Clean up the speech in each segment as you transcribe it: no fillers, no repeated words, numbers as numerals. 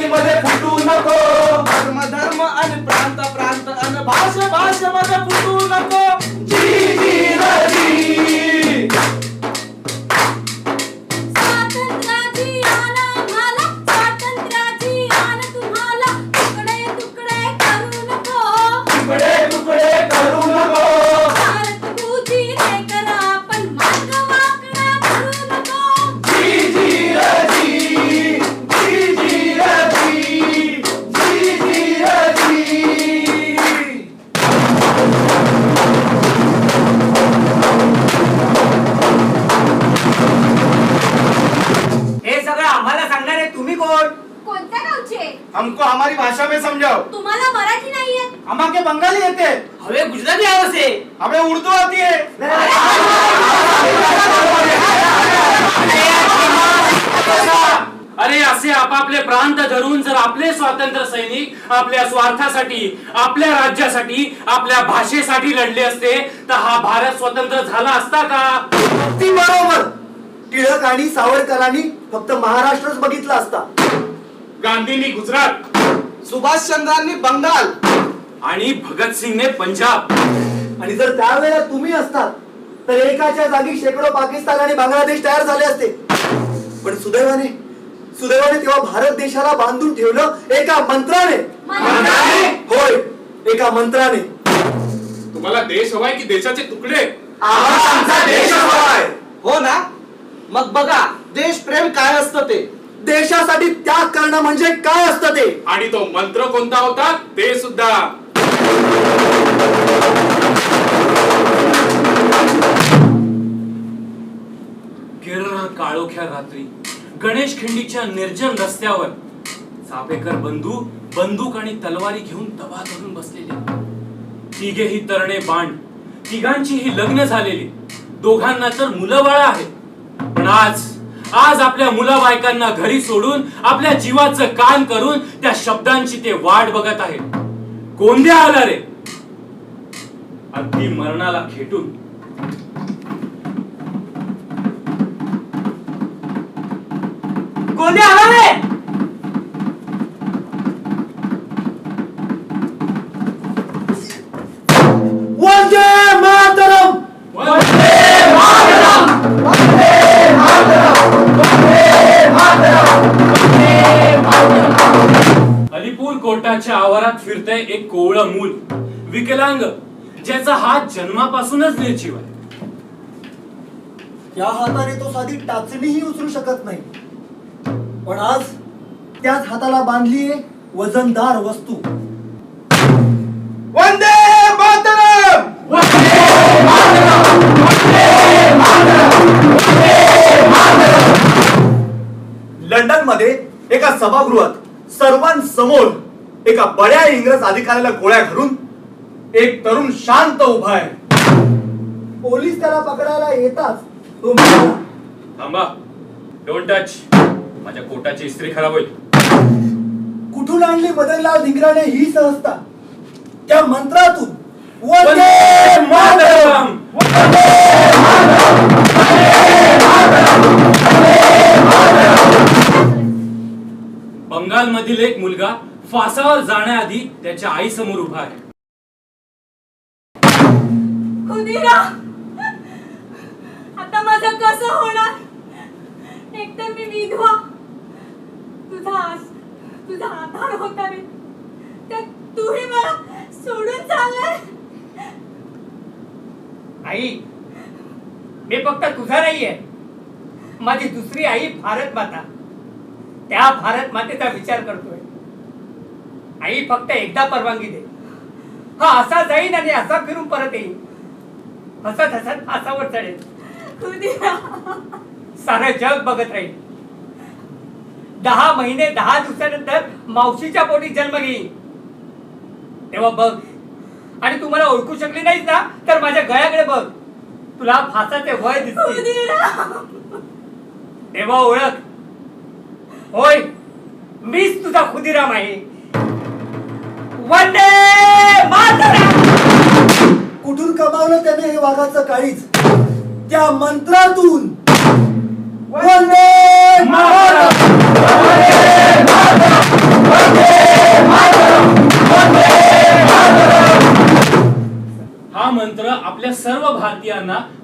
जातीमध्ये फुटू नको, धर्म धर्म आणि प्रांत प्रांत आणि भाषा भाषेमध्ये फुटू नको. जी जी रजी. स्वातंत्र्याची आण आम्हाला, स्वातंत्र्याची आण तुम्हाला. तुकडे तुकडे करू नको, तुकडे तुकडे करू नको, भारत पूजीने करा पण मार्ग वाकडा करू नको. जी जी रजी. जी जी रजी. जी जी रजी. हे सगळं आम्हाला सांगणारे तुम्ही कोण? कोणत्या गावचे? हमको हमारी भाषा में समझाओ. तुम्हाला मराठी नाहीये? हमाके बंगाली येते, हवे गुजराती आवसे. हमें उर्दू आती है. अरे असे आपापले प्रांत धरून जर आपले स्वातंत्र्य सैनिक आपल्या स्वार्थासाठी, आपल्या राज्यासाठी, आपल्या भाषेसाठी लढले असते तर हा भारत स्वतंत्र झाला असता का? ती बरोबर. टिळक आणि सावरकरांनी फक्त महाराष्ट्रच बघितला असता. गांधींनी गुजरात, सुभाषचंद्रांनी बंगाल आणि भगतसिंगने पंजाब. आणि जर त्यावेळेला तुम्ही असतात तर एकाच्या जागी शेकडो पाकिस्तान आणि बांगलादेश तयार झाले असते. पण सुदैवाने तेव्हा भारत देशाला बांधून ठेवलं एका मंत्राने. होय, एका मंत्राने. तुम्हाला देश हवाय की देशाचे तुकडे? आमचा देश हवाय. हो ना. मग बघा देश प्रेम काय असतं ते. देशासाठी त्याग करणं म्हणजे काय असतं ते. आणि तो मंत्र कोणता होता ते सुद्धा. केरळ काळोख्या रात्री गणेश खिंडीच्या निर्जन रस्त्यावर चापेकर बंधू बंदूक आणि तलवारी घेऊन दबा धरून बसलेले. तिघेही तरणे बाण, तिघांचीही लग्न झालेली, दोघांना तर मुलं बाळ आहेत. पण आज आपल्या मुला बायकांना घरी सोडून आपल्या जीवाचं काम करून त्या शब्दांची ते वाट बघत आहेत. गोंध्या आला रे, अगदी मरणाला खेटून. कोणी आला रे? वंदे मातरम. अलीपूर कोर्टाच्या आवारात फिरतंय एक कोवळं मूल, विकलांग, ज्याचा हात जन्मापासूनच निर्जीव आहे. या हाताने तो साधी टाचणीही उचलू शकत नाही. पण आज त्याच हाताला बांधलीये वजनदार वस्तू. वंदे मातरम. लंडन मध्ये एका सभागृहात सर्वांसमोर एका बड्या इंग्रज अधिकाऱ्याला गोळ्या घालून एक तरुण शांत उभा आहे. पोलीस त्याला पकडायला येतात तो म्हणाला, थांबा, डोंट टच. माझ्या कोटाची इस्त्री खराब होईल. कुठून आणली मदनलाल धिंगराने ही सहजता? त्या मंत्रातून. वंदे मातरम. बंगाल मधील एक मुलगा फासावर जाण्याआधी त्याच्या आई समोर उभा आहे. खुदीराम, आता माझं कसं होणार? एकतर मी विधवा, तुझा आधार होता रे, त्यात तूही मला सोडून चाललाय. आई, मी फक्त तुझा नाहीये, माझी दुसरी आई भारत माता, त्या भारत मातेचा विचार करतोय. आई, फक्त एकदा परवानगी दे. हा असा जाईन आणि असा फिरून परत येईन, हसत हसत फासावर चढेल. खुदीराम, सारं जग बघत राहील. 10 महिने 10 दिवसानंतर मावशीच्या पोटी जन्म घेईन. तेव्हा बघ. आणि तू मला ओळखू शकली नाहीस ना, तर माझ्या गळ्याकडे बघ. तुला फासाचे वय दिसते. खुदीराम, तेव्हा ओळख. होय, मीच तुझा खुदीराम आहे. वंदे मातरम. कुठून कमावलं त्याने हे वाघाचं काळीज? त्या मंत्रातून. वंदे मातरम.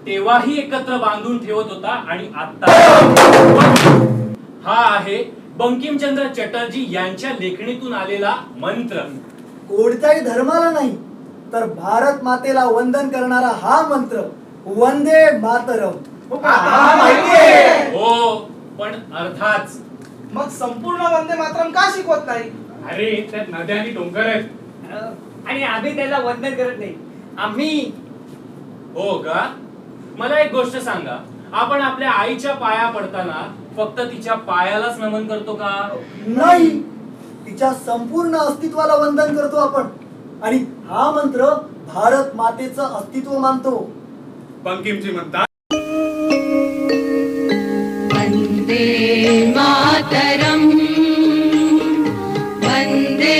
तेव्हाही एकत्र बांधून ठेवत होता आणि आता हा आहे बंकिमचंद्र चटर्जी यांच्या लेखणीतून आलेला मंत्र. कोणत्याही धर्माला नाही तर भारत मातेला वंदन करणारा हा मंत्र, वंदे मातरम. आम्हाला माहितीये. हो, पण अर्थात मग संपूर्ण वंदे मातरम का शिकवत नाही? अरे त्यात नद्या आणि डोंगर आहेत. आणि आम्ही त्याला वंदन करत नाही. आम्ही हो का? मला एक गोष्ट सांगा, आपण आपल्या आईच्या पाया पडताना फक्त तिच्या पायालाच नमन करतो का? नाही, तिच्या संपूर्ण अस्तित्वाला वंदन करतो आपण. आणि हा मंत्र भारत मातेचं अस्तित्व मानतो. बंकिमजी म्हणतात, वंदे मातरम, वंदे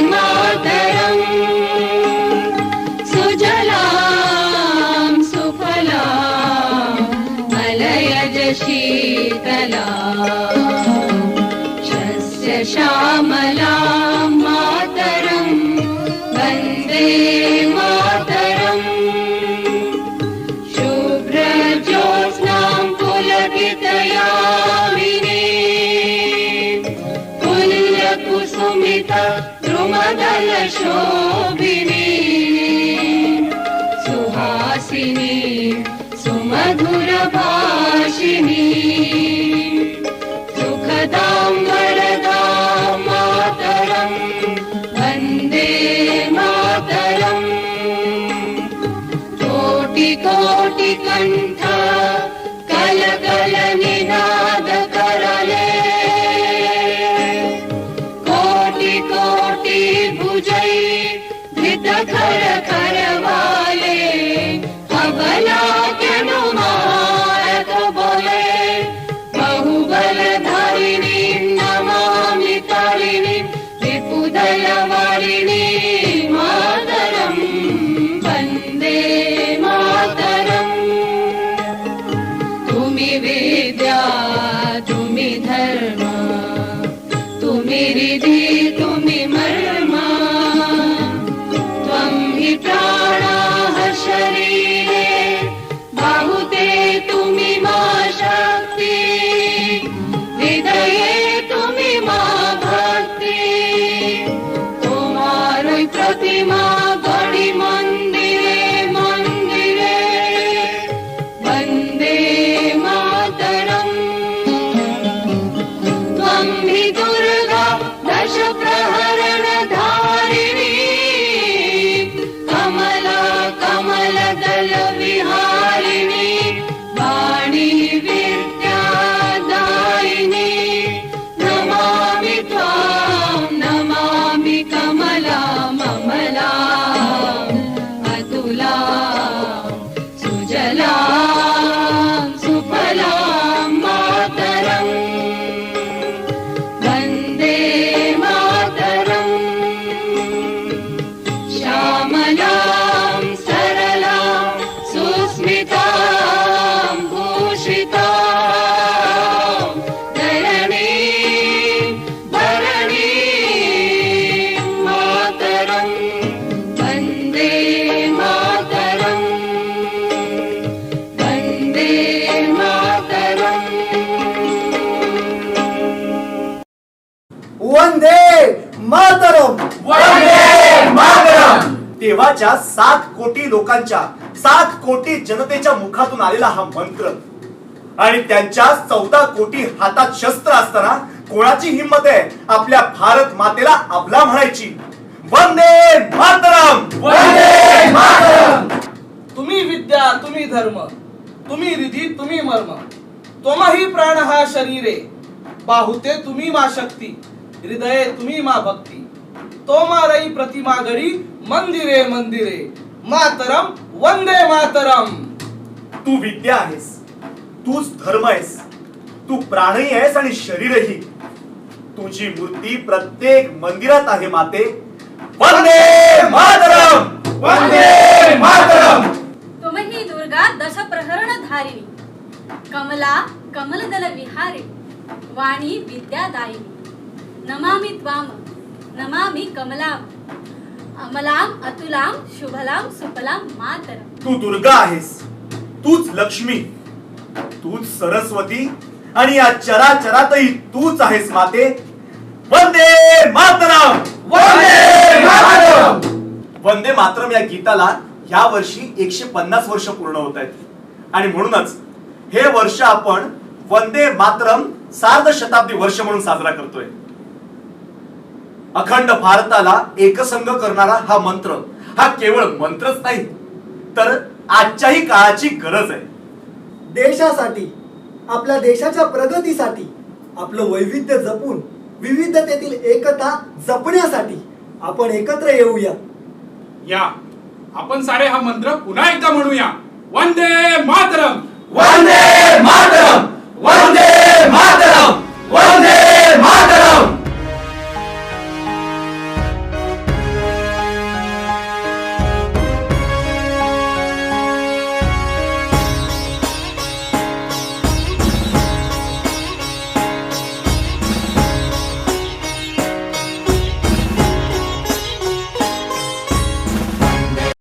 मातरम, सुजलाम सुफलाम मलयज शीतलाम शस्य श्यामलाम मातरम, वंदे मातरम, शुभ्रज्योत्स्नां पुलकितयामिनी पुल्यकुसुमिता द्रुमदलशोभिनी सुहासिनी सुमधुरभाषिणी सुखदां वरदां मातरं, वन्दे मातरम्. कोटि कोटि कंठ कल कल निनाद करले, कोटि कोटि भुजै धृत खर खर वाले, अबला अनुमारक बोले, बहुबल धारिणी नमामि तारिणी विपुदल वारिणी मातरम, वंदे मातरम. तुम्ही विद्या तुम्ही धर्म, तुम्ही रिधी तुम्ही मर्म, त्वं हि प्राणाः शरीरे बाहुते तुम्ही मा शक्ती, हृदये तुम्ही मा भक्ती. तुम्हारी प्रतिमा गढ़ी मंदिरे मंदिरे, वंदे मातरम. त्वं हि दुर्गा दश प्रहरण धारिणी, कमला कमल दल विहारिणी, वाणी विद्यादायिनी. नमामि त्वां नमामि कमला ममला अतुला सुजला सुफला मातरम, वंदे मातरम. श्यामलां सरलां सुस्मितां भूषितां धरणीं भरणीं मातरं, वन्दे मातरं, वन्दे मातरम्. वंदे मातरम. वंदे मातरम. तेव्हाच्या 7 कोटी लोकांच्या, 7 कोटी जनतेच्या मुखातून आलेला हा मंत्र, आणि त्यांच्या 14 कोटी हातात शस्त्र असताना कोणाची हिंमत आहे आपल्या भारत मातेला अबला म्हणायची? वंदे मातरम. वंदे मातरम. तुम्ही विद्या तुम्ही धर्म, तुम्ही रिधी तुम्ही मर्म, त्वमहि प्राणः शरीरे बाहुते तुम्ही मा शक्ती, हृदये तुम्ही मा भक्ती. तोमारई प्रतिमा गढी मंदिरे मंदिरे, मातरम वंदे मातरम. तू विद्या आहेस, तूच धर्म आहेस, तू प्राणही आहेस आणि शरीरही. तुझी मूर्ती प्रत्येक मंदिरात आहे माते. वंदे मातरम. वंदे मातरम. त्वमहि दुर्गा दश प्रहरण धारिणी, कमला कमलदल विहारिणी, वाणी विद्यादायिनी. नमामि त्वाम नमामि कमलाम अमलाम अतुलाम शुभलाम सुफलाम मातरम. तू दुर्गा आहेस, तूच लक्ष्मी, तूच सरस्वती आणि या चराचरातही तूच आहेस माते. वंदे मातरम. वंदे मातरम. वंदे मातरम या गीताला या वर्षी 150 वर्ष पूर्ण होत आहेत आणि म्हणूनच हे वर्ष आपण वंदे मातरम सार्ध शताब्दी वर्ष म्हणून साजरा करतोय. अखंड भारताला एकसंघ करणारा हा मंत्र हा केवळ मंत्रच नाही तर आजच्याही काळाची गरज आहे. देशासाठी, आपल्या देशाच्या प्रगतीसाठी, आपलं वैविध्य जपून विविधतेतील एकता जपण्यासाठी आपण एकत्र येऊया. या आपण सारे हा मंत्र पुन्हा एकदा म्हणूया. वंदे मातरम. वंदे मातरम. वंदे